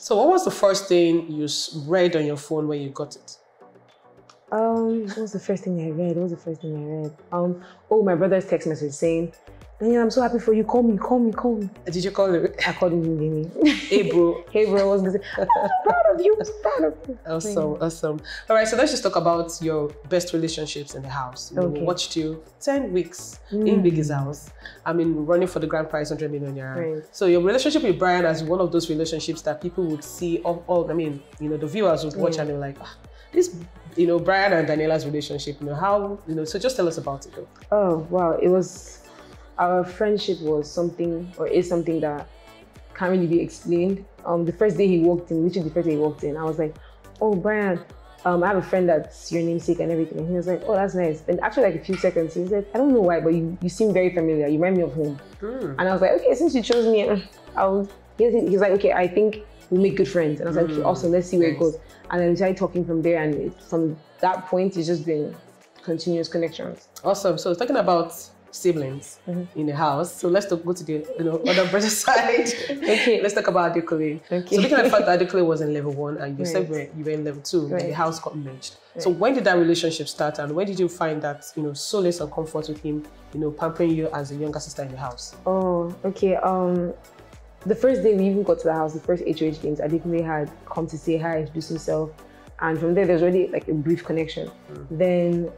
So what was the first thing you read on your phone when you got it? What was the first thing I read? Oh, my brother's text message saying, Daniella, I'm so happy for you. Call me. Did you call him? I called him. Hey, bro. Hey, bro. I was going to say, I'm proud of you. Awesome. All right, so let's just talk about your best relationships in the house. We watched you 10 weeks in Biggie's house. I mean, running for the grand prize, 100 million naira. Right. So your relationship with Bryann is one of those relationships that people would see I mean, the viewers would watch and they're like, this, Bryann and Daniella's relationship, how, so just tell us about it though. Oh, wow. Our friendship was something, or is something that can't really be explained. The first day he walked in, I was like, oh, Bryann, I have a friend that's your namesake and everything. And he was like, oh, that's nice. And after like a few seconds, he said, I don't know why, but you seem very familiar. You remind me of home. And I was like, okay, since you chose me, he's like, okay, I think we'll make good friends. And I was like, okay, awesome, let's see where it goes. And then we started talking from there. And from that point, it's just been continuous connections. Awesome. So talking about siblings in the house. So let's go to the other brother side. Okay. Let's talk about Adekunle. Okay. So looking at the fact that Adekunle was in level 1 and you said you were in level 2 when the house got merged. Right. So when did that relationship start and when did you find that solace and comfort with him, pampering you as a younger sister in the house? Oh, okay. The first day we even got to the house, the first HOH games, Adekunle had come to say hi, introduce himself, and from there there's already like a brief connection. Then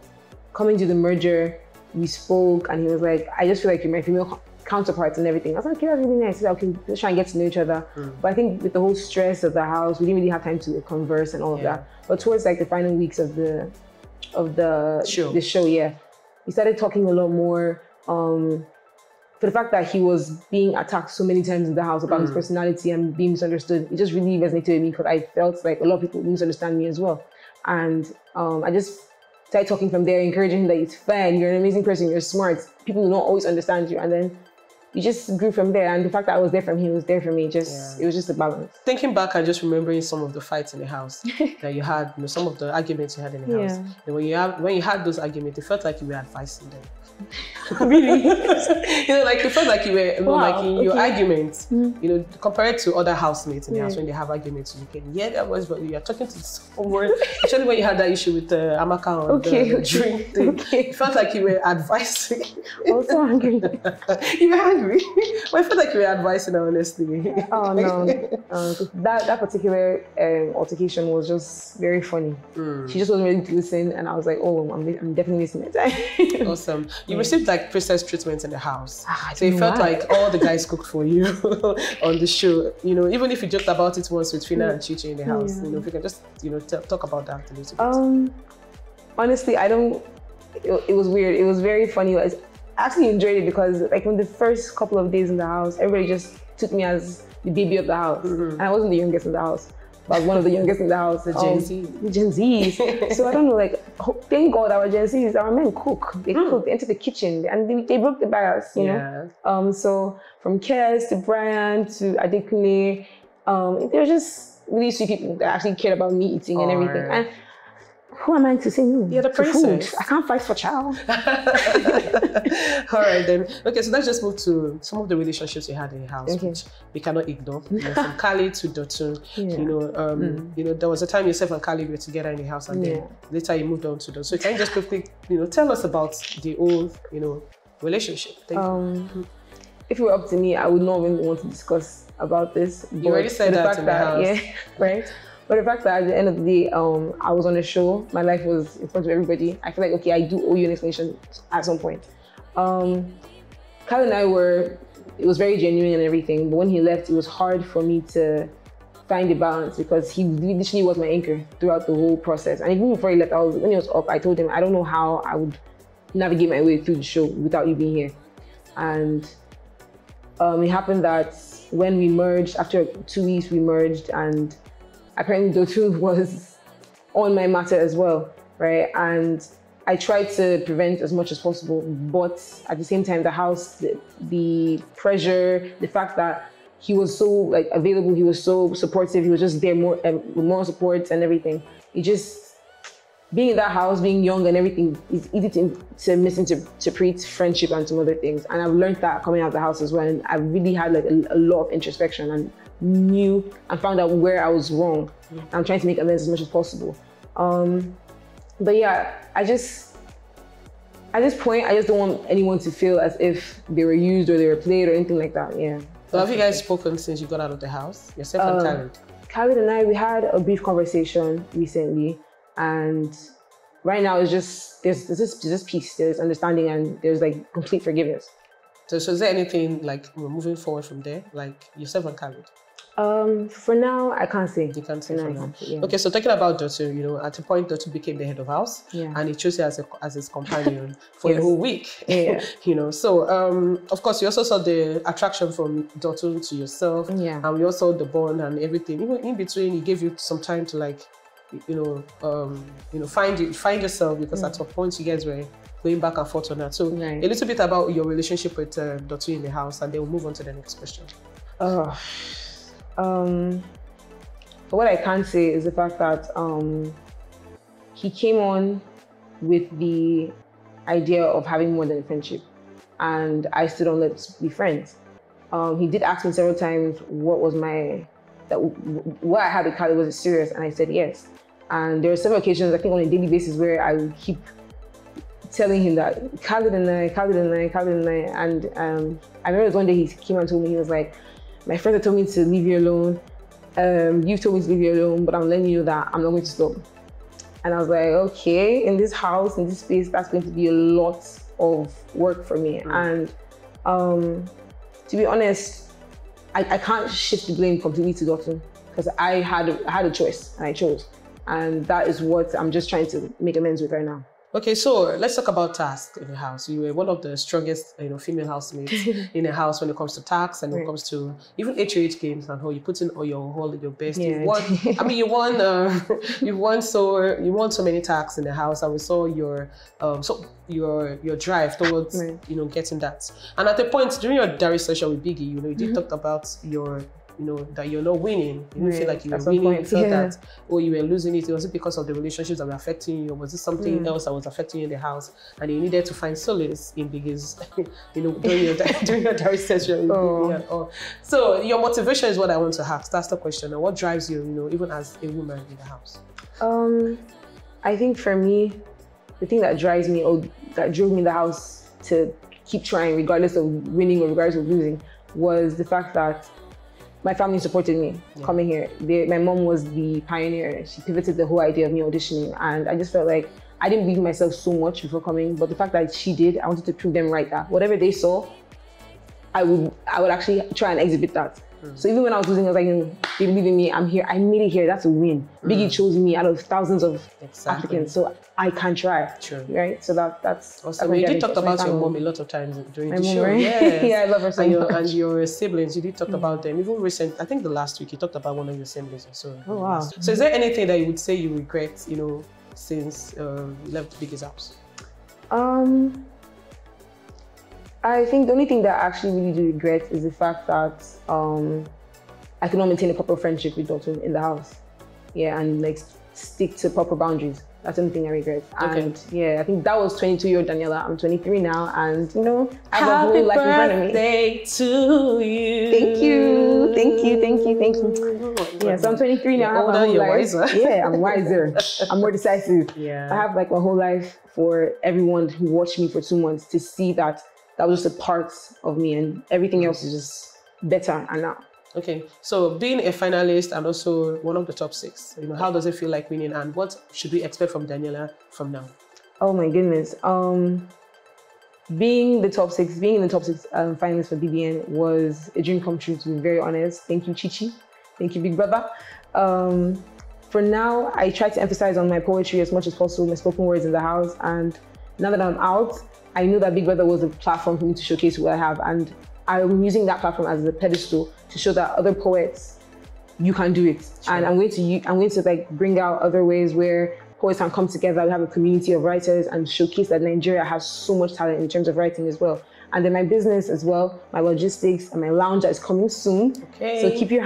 coming to the merger, we spoke and he was like, I just feel like you're my female counterparts and everything. I was like, okay, that's really nice. He said, okay, let's try and get to know each other. But I think with the whole stress of the house, we didn't really have time to converse and all of that. But towards like the final weeks of the show, we started talking a lot more. For the fact that he was being attacked so many times in the house about his personality and being misunderstood, it just really resonated with me because I felt like a lot of people misunderstand me as well. And I just started talking from there, encouraging him that it's fine, you're an amazing person, you're smart, people will not always understand you. And then you just grew from there. And the fact that I was there for him, he was there for me, it was just a balance. Thinking back and just remembering some of the fights in the house that you had, some of the arguments you had in the house. And when you had those arguments, it felt like you were advising them. Really? Like it felt like you were like in your arguments, compared to other housemates in the house when they have arguments, you can hear their voice, but you are talking to someone. Especially when you had that issue with Amaka on the drink thing. It felt like you were advising. I was so angry. You were angry? Well, I felt like you were advising her, honestly. Oh no. That particular altercation was just very funny. She just wasn't ready to listen, and I was like, oh, I'm definitely listening. Awesome. You received like princess treatment in the house. So it felt like all the guys cooked for you on the show. Even if you joked about it once with Fina and Chichi in the house, if you can just, talk about that a little bit. Honestly, it was weird. It was very funny. I actually enjoyed it because like in the first couple of days in the house, everybody just took me as the baby of the house. And I wasn't the youngest in the house. I was one of the youngest in the house. The Gen Zs. So I don't know, like, thank God our Gen Zs, our men cook. They cook, they enter the kitchen, and they broke the bias, you know? So from Kes to Bryann to Adekunle, they were just really sweet people that actually cared about me eating and everything. And who am I to say no? You're the princess. Food? I can't fight for child. All right then. Okay, so let's just move to some of the relationships you had in the house, which we cannot ignore. From Khalid to Dotun. There was a time yourself and Khalid were together in the house, and then later you moved on to Dotun. So can you just quickly, tell us about the old, relationship? Thank you. If it were up to me, I would not even want to discuss about this. You already said that in the house. Yeah, right. But the fact that at the end of the day, I was on a show, my life was in front of everybody. I feel like, okay, I do owe you an explanation at some point. Kyle and I it was very genuine and everything, but when he left, it was hard for me to find a balance because he literally was my anchor throughout the whole process. And even before he left, when he was up, I told him, I don't know how I would navigate my way through the show without you being here. And it happened that when we merged, after 2 weeks, we merged, and apparently Dotun was on my matter as well, right? And I tried to prevent as much as possible, but at the same time, the house, the pressure, the fact that he was so available, he was so supportive, he was just there with more support and everything. Being in that house, being young and everything, it's easy to misinterpret friendship and some other things. And I've learned that coming out of the house as well. And I really had a lot of introspection and knew and found out where I was wrong. I'm trying to make amends as much as possible. But yeah, at this point, I just don't want anyone to feel as if they were used or they were played or anything like that. Yeah. So have you guys spoken since you got out of the house? Yourself and Khalid? Khalid and I, we had a brief conversation recently, and right now it's just there's this peace, there's understanding, and there's like complete forgiveness. So is there anything like we're moving forward from there, like yourself and Khalid? For now, I can't say. You can't say for now. Yeah. Okay, so talking about Dotun, you know, at a point Dotun became the head of house, yeah. and he chose you as his companion for the whole week. Yeah. You know, so of course you also saw the attraction from Dotun to yourself, yeah. and we also saw the bond and everything. Even in between, he gave you some time to like, find yourself, because at some point you guys were going back and forth on that. So a little bit about your relationship with Dotun in the house, and then we'll move on to the next question. What I can say is the fact that he came on with the idea of having more than a friendship, and I stood on let's be friends. He did ask me several times what I had with Khalid, was it serious, and I said yes. And there were several occasions, I think on a daily basis, where I would keep telling him that Khalid and I, and I remember one day he came and told me, he was like, my friends have told me to leave you alone. You've told me to leave you alone, but I'm letting you know that I'm not going to stop. And I was like, okay, in this house, in this space, that's going to be a lot of work for me. And to be honest, I can't shift the blame completely to Dotun, because I had a choice and I chose. And that is what I'm just trying to make amends with right now. Okay, so let's talk about tasks in the house. You were one of the strongest, female housemates in the house when it comes to tasks and when it comes to even HOH games and how you put in all your best. Yeah. You won so many tasks in the house, and we saw your drive towards getting that. And at the point during your diary session with Biggie, you did talk about your that you're not winning. You didn't feel like you were winning. You felt that, you were losing it. Was it because of the relationships that were affecting you, or was it something else that was affecting you in the house? And you needed to find solace in Biggie's, during your diary session. So your motivation is what I want to ask. That's the question. And what drives you, even as a woman in the house? I think for me, the thing that drives me, or that drove me in the house to keep trying, regardless of winning or regardless of losing, was the fact that my family supported me coming here. My mom was the pioneer. She pivoted the whole idea of me auditioning, and I just felt like I didn't believe in myself so much before coming, but the fact that she did, I wanted to prove them right that whatever they saw, I would actually try and exhibit that. So even when I was losing, I was like, they believe in me, I'm here, I made it here, that's a win. Biggie chose me out of thousands of applicants, so I can try. True. Right? So that's awesome. You did talk about your mom a lot of times during the show. Right? Yes. Yeah, I love her so much. And your siblings, you did talk about them. Even recent, I think the last week, you talked about one of your siblings or so. Oh, wow. So is there anything that you would say you regret, since you left Biggie's house? I think the only thing that I actually really do regret is the fact that I could not maintain a proper friendship with Dotun in the house. Yeah, and like stick to proper boundaries. That's the only thing I regret. Okay. And yeah, I think that was 22-year-old Daniella. I'm 23 now, and I have a whole life in front of me. Happy birthday to you. Thank you. Yeah, so I'm 23 now. You're older, you're wiser. Yeah, I'm wiser. I'm more decisive. Yeah. I have like my whole life for everyone who watched me for 2 months to see that was just a part of me, and everything else is just better and now. Okay, so being a finalist and also one of the top 6, how does it feel like winning, and what should we expect from Daniella from now? Oh my goodness. Being in the top 6 finalists for BBN was a dream come true, to be very honest. Thank you, Chichi. Thank you, Big Brother. For now, I try to emphasize on my poetry as much as possible, my spoken words in the house, and now that I'm out, I knew that Big Brother was a platform for me to showcase what I have, and I'm using that platform as a pedestal to show that other poets, you can do it. Sure. And I'm going to like bring out other ways where poets can come together. We have a community of writers and showcase that Nigeria has so much talent in terms of writing as well. And then my business as well, my logistics and my lounge is coming soon. Okay. So keep your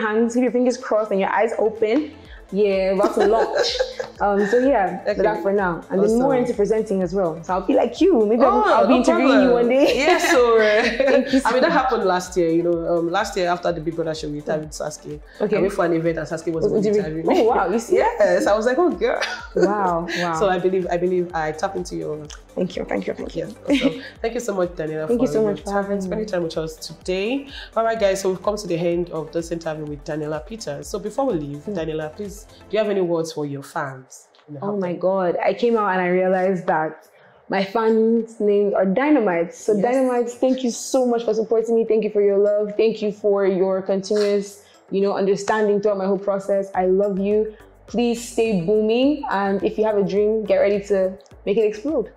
fingers crossed and your eyes open. Yeah, about to launch. So yeah, that for now. And then more into presenting as well. So I'll be like you. Maybe I'll be interviewing you one day. Yes, so Thank you so I mean, that much. happened last year, you know. Last year after the Big Brother show, we interviewed Sasuke. Okay. I went for an event and Sasuke was interviewing me. Oh, wow. You see? Yes, I was like, oh, girl. Wow. So I believe I tap into your... Thank you. Yes, awesome. Thank you so much, Daniela, Thank you so much for spending time with us today. All right, guys, so we've come to the end of this interview with Daniella Peters. So before we leave, Daniela, please, do you have any words for your fans? Oh my God. I came out and I realized that my fans' names are Dynamites. So yes. Dynamites, thank you so much for supporting me. Thank you for your love. Thank you for your continuous, understanding throughout my whole process. I love you. Please stay booming. And if you have a dream, get ready to make it explode.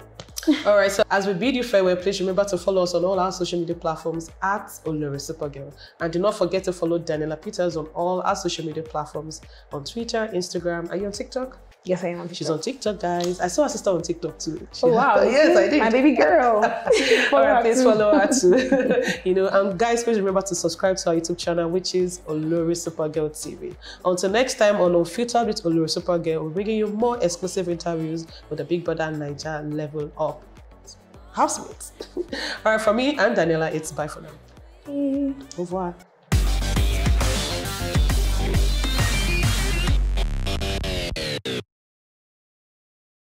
All right, so as we bid you farewell, please remember to follow us on all our social media platforms at OloriSuperGal. And do not forget to follow Daniella Peters on all our social media platforms on Twitter, Instagram. Are you on TikTok? Yes, I am on TikTok. She's on TikTok, guys. I saw her sister on TikTok too. Oh, wow. Yes, I did. My baby girl. Please follow her too. And guys, please remember to subscribe to our YouTube channel, which is OloriSuperGal TV. Until next time on Unfiltered with OloriSuperGal, we're bringing you more exclusive interviews with the Big Brother Bbnaija level up housemates. All right, for me and Daniela, it's bye for now. Au revoir.